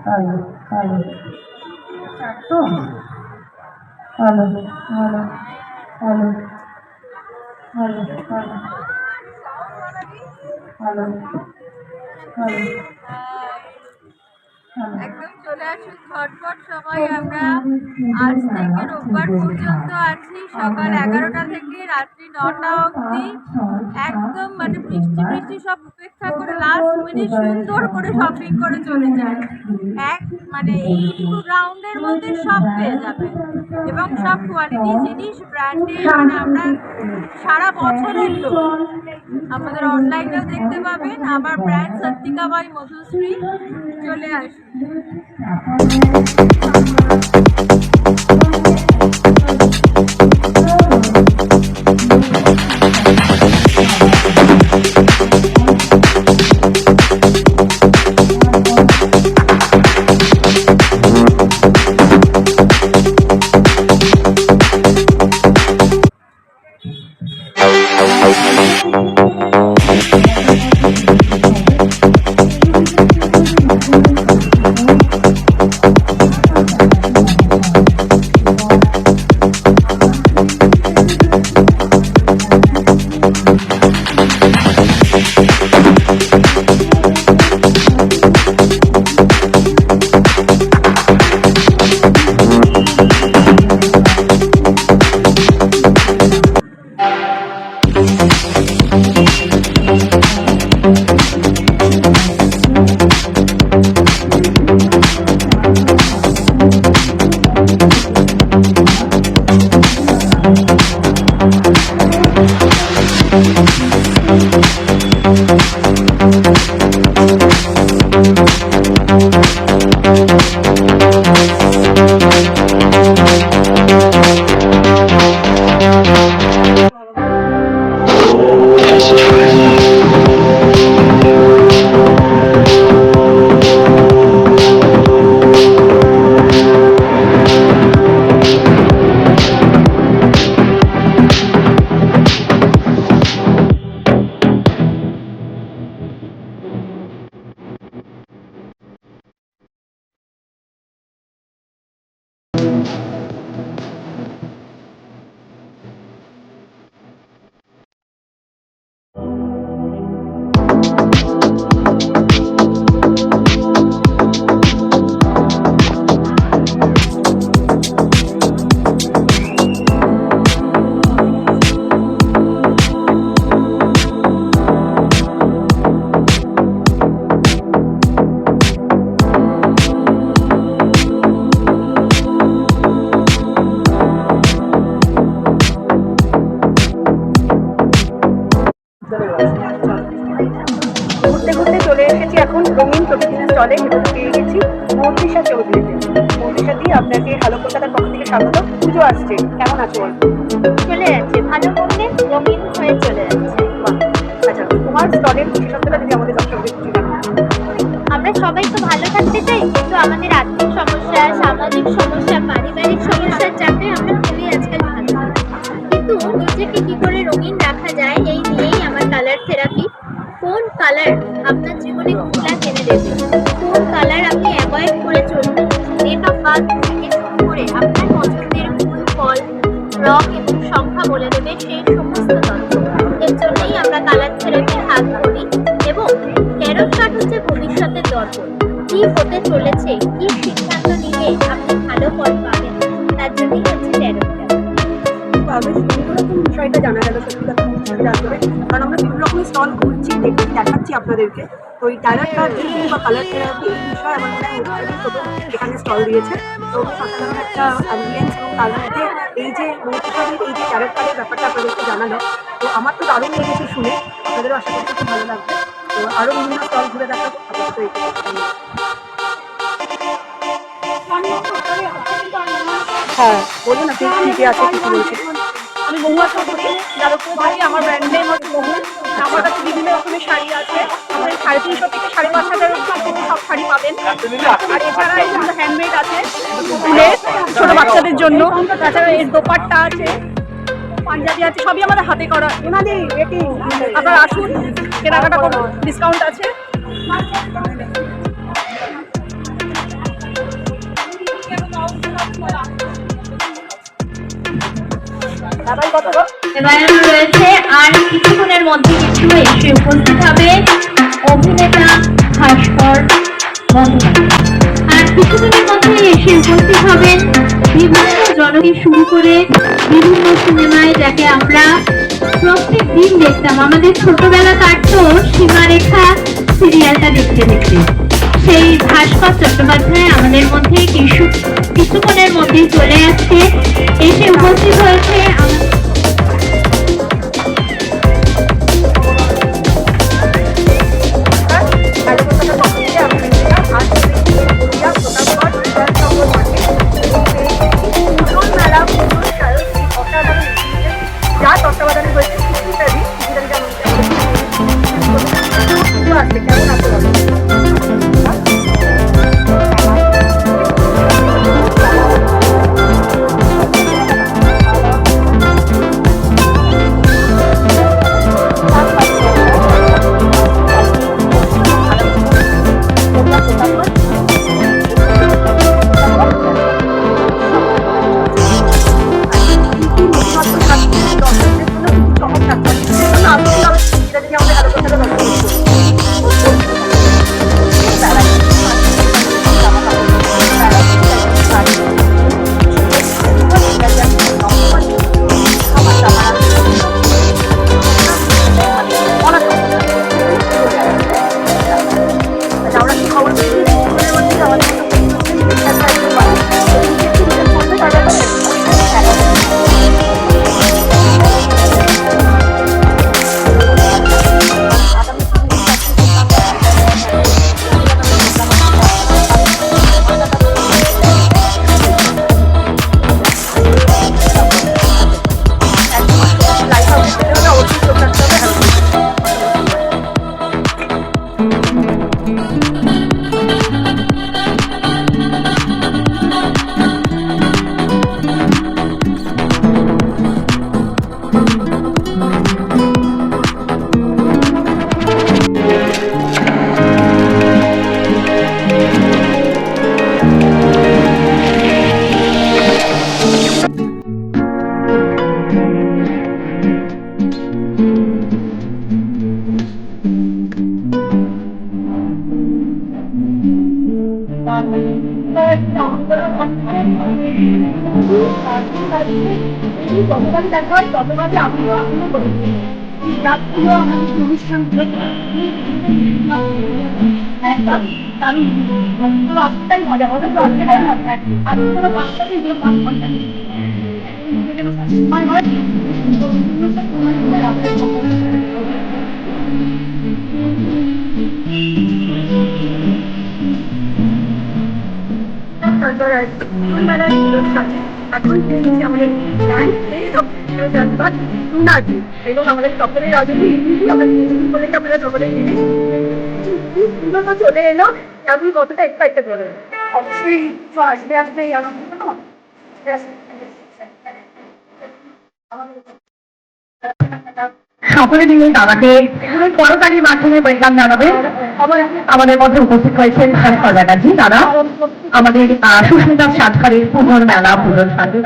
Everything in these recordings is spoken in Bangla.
হ্যালো হ্যালো একদম hello hello hello hello hello hello hello একদম চলে আসুন ঝটপট সবাই। আমরা আজ থেকে রোববার পর্যন্ত আছি, সকাল 11টা থেকে রাত্রি 9টা অবধি। একদম মানে বৃষ্টি বৃষ্টি সব উপেক্ষা করে লাস্ট মিনিট সুন্দর করে শপিং করে চলে যায়। মানে এইটুকু গ্রাউন্ডের মধ্যে সব পেয়ে যাবে এবং সব কোয়ালিটি জিনিস ব্র্যান্ডেড। মানে আমরা সারা বছরের লোক, আমাদের অনলাইনেও দেখতে পাবেন। আমার ব্র্যান্ড সত্তিকা বাই মধুশ্রী। চলে আসুন। ঘুরতে ঘুরতে চলে এসেছি এখন রঙিন প্রতিদিনের স্টলে, এবং পেয়ে গেছি মৌত্রিশা চৌধুরীতে। মৌত্রিশা দিয়ে আপনাকে হ্যালো কলকাতার পক্ষ থেকে স্বাগত। পুজো আসছে, কেমন আছো? চলে যাচ্ছে ভালো মনে, রঙিন হয়ে চলে যাচ্ছে। আচ্ছা, তোমার স্টলের বিশেষত্বটা যদি আমাদের দর্শকদের কিছু জানো। আমরা সবাই তো ভালো থাকতে চাই, কিন্তু আমাদের আর্থিক সমস্যা, সামাজিক সমস্যা, পারিবারিক সমস্যার চাপে আমরা খুবই আজকাল ভালো। কিন্তু নিজেকে কি করে রঙিন রাখা যায়, এই নিয়েই আমার কালার থেরাপি। কোন কালার আপনার জীবনে ঘুমলা এনে দেবে, কোন কালার আপনি অ্যাভয়েড করে চলবেন, ডেট অফ বার্থ থেকে শুরু করে আপনার পছন্দের ফুল, ফল, রং এবং সংখ্যা বলে দেবে সেই সমস্ত তথ্য। এর জন্যই আমরা কালার থেরাপির হাত ধরি। এবং ট্যারো কার্ড হচ্ছে ভবিষ্যতের দর্পণ। কি হতে চলেছে, কি সিদ্ধান্ত নিলে আপনি ভালো ফল পাবেন, তার জন্যই হচ্ছে ট্যারো কার্ড। বেশ সুন্দর রকম বিষয়টা জানা গেল সত্যি কথা জানতে হবে, কারণ আমরা বিভিন্ন রকমের স্টল ঘুরছি, দেখাচ্ছি আপনাদেরকে। তো এই ট্যারো কার্ড বা কালার থেরাপি এই বিষয়ে আমার মনে হয় এখানে স্টল দিয়েছে। তো সাধারণ একটা অ্যাম্বিয়েন্স, এবং তার মধ্যে এই যে মৌত্রিশাদের এই যে ট্যারো কার্ডের ব্যাপারটা আপনাদেরকে জানানো, তো আমার তো দারুণ লেগেছে শুনে। আপনাদেরও আশা করছি খুব ভালো লাগবে। তো আরও বিভিন্ন স্টল ঘুরে দেখাবো আপাতত। হ্যাঁ বলুন, আপনি কী আছে কিছু বলছেন? আমি মহুয়া চৌধুরী, যাদবপুর থাকি। আমার ব্র্যান্ড নেম হচ্ছে মহু। আমার কাছে বিভিন্ন রকমের শাড়ি আছে। আমাদের 350 থেকে 5,500 অবধি সব শাড়ি পাবেন। আর এছাড়া এগুলো হ্যান্ডমেড আছে, ফুলের ছোট বাচ্চাদের জন্য। তাছাড়া এর দোপাট্টা আছে, পাঞ্জাবি আছে, সবই আমাদের হাতে করা। আপনারা আসুন, কেনাকাটা করুন, ডিসকাউন্ট আছে। এবার রয়েছে আর কিছুক্ষণের মধ্যে কিন্তু এসে উপস্থিত হবে অভিনেতা ভাস্কর বন্দ্যোপাধ্যায়। আর কিছুক্ষণের মধ্যে এসে উপস্থিত হবেন বিভিন্ন জনকে শুরু করে বিভিন্ন সিনেমায় যাকে আমরা প্রত্যেক দিন দেখতাম, আমাদের ছোটবেলা কাটতো সীমারেখা সিরিয়ালটা দেখতে দেখতে। সেই ভাস্কর চট্টোপাধ্যায় আমাদের মধ্যে কিছুক্ষণের মধ্যেই চলে আসছে, এসে উপস্থিত হয়েছে কলকাতার পক্ষ থেকে আমি ঋতিকা। আজ পুরুলিয়া প্রতাপগড় বিধানসভা মাঠে পুজোর মেলা পুজোর শারদ এই অসাধারণ উৎসবের যা তত্ত্বাবধানে হয়েছে সুস্মিতাদি যেমন আসছে কেমন আছে বলো? যতবারই দেখা হয় ততবারই আমিও করেছি। রাতগুলো আমাদের অনুষ্ঠান রাস্তায় মজা হবে তো আজকে আজকে কোনো বাচ্চাকে এগুলো 5 ঘন্টা এখন আমাদের এবং আমাদের সকলের রাজনীতি বলে আপনারা সকলের চলে এলো। আপনি কতটা এক্সাইটেড হলেন? অবশ্যই আসবে আসবে এই আনন্দ সকলে মিলে দাদাকে করতালির মাধ্যমে ওয়েলকাম জানাবে। আমাদের মধ্যে উপস্থিত হয়েছেন ভাস্কর ব্যানার্জি, দাদা আমাদের সুস্মিতা সাজঘরের পুজোর মেলা পুজোর সাথে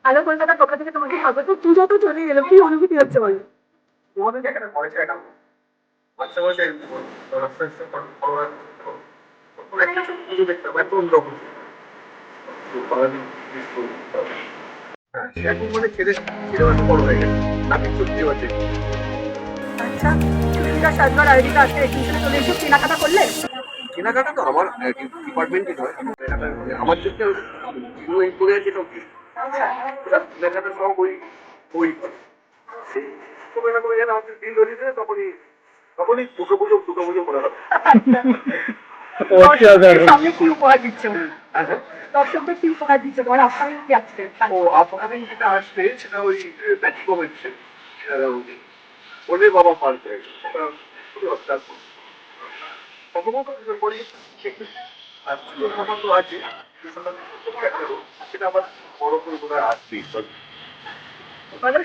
আলো কলকাতার পক্ষ থেকে তোমাকে স্বাগত। পুজো তো চলে এলো, কি অনুভূতি হচ্ছে বলো? তোমাদের যেখানে পড়েছে এটা আচ্ছা বলছে পুজো দেখতে হবে এত অন্যরকম এখন মানে ছেলে বড় হয়ে গেছে নাকি সত্যি হচ্ছে। আচ্ছা সুস্মিতা সাজঘর আয়োজিত আজকে এক্সিবিশনে চলে এসে কেনাকাটা করলে? কেনাকাটা তো আমার ডিপার্টমেন্টই নয়, আমার জন্য করে আছে তো কি কেনাকাটা সব ওই করে যেন আমাদের দিন ধরে তখনই দুটো পুজো করা হবে। সামনে কি উপহার দিচ্ছে দর্শকদের, কি উপহার দিচ্ছে তোমার আপকামিং কি আসছে? ও আপকামিং যেটা আসবে সেটা ওই ম্যাক্সিমাম হচ্ছে ওদের বাবা পার করে আছে সেটা আমার বড় করে বোধ হয় আসবেই।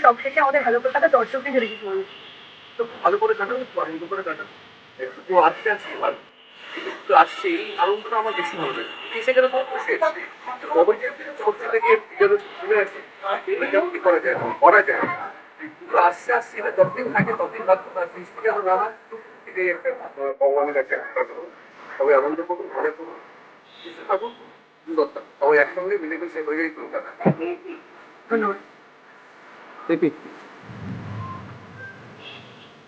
সব শেষে আমাদের ভালো কলকাতা দর্শকদের ধরে কিছু তো ভালো করে কাটানো ভালো করে কাটানো একটু আসতে আছি তো আসছে এই আনন্দটা আমার বেশি ভালো লাগে এসে গেলে তো বসে এসেছি কবে যে সত্যি থেকে ভিডিও শুনে আছি এটাও কি করা যায় করা যায় তো আস্তে আস্তে এটা যতদিন থাকে ততদিন ভাবতো না বৃষ্টি কেন না হয় এটাই একটা ভগবানের একটা সবাই আনন্দ করুন মজা করুন কিছু থাকুন সুন্দর থাকুন সবাই একসঙ্গে মিলে মিশে হয়ে গেই করুন ধন্যবাদ। দেখি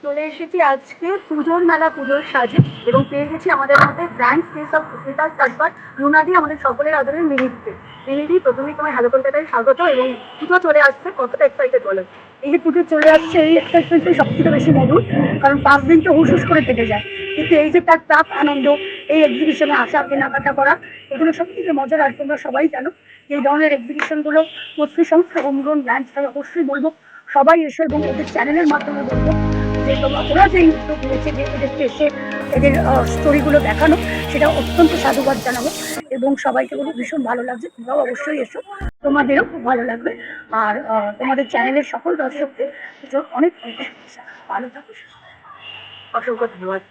চলে এসেছি আজকে পুজোর মেলা পুজোর সাজে এবং পেয়ে গেছি আমাদের মধ্যে ব্র্যান্ড ফেস অফ সুস্মিতার সাজবাট রুনাদি আমাদের সকলের আদরের মিনিটে মিনিদি প্রথমেই তোমার হ্যালো কলকাতায় স্বাগত এবং পুজো চলে আসছে কতটা এক্সাইটেড বলো? এই যে পুজো চলে আসছে এই এক্সাইটমেন্টটাই সব থেকে বেশি মধুর কারণ 5 দিন তো হুস করে কেটে যায় কিন্তু এই যে তার প্রাক আনন্দ এই এক্সিবিশনে আসা কেনাকাটা করা এগুলো সব থেকে মজার আর তোমরা সবাই জানো এই ধরনের এক্সিবিশনগুলো মৈত্রী সংস্থা হোমগ্রোন ব্র্যান্ড অবশ্যই বলবো সবাই এসে এবং ওদের চ্যানেলের মাধ্যমে বলবো যে ওরা যে উদ্যোগ নিয়েছে যে এদেরকে এসে এদের স্টোরিগুলো দেখানো সেটা অত্যন্ত সাধুবাদ জানাবো এবং সবাইকে বলবো ভীষণ ভালো লাগছে তোমরাও অবশ্যই এসো তোমাদেরও খুব ভালো লাগবে আর তোমাদের চ্যানেলের সকল দর্শকদের অনেক অনেক শুভেচ্ছা। ভালো থাকো অসংখ্য ধন্যবাদ।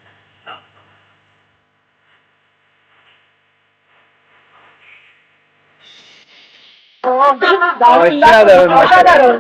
অসাধারণ। অসাধারণ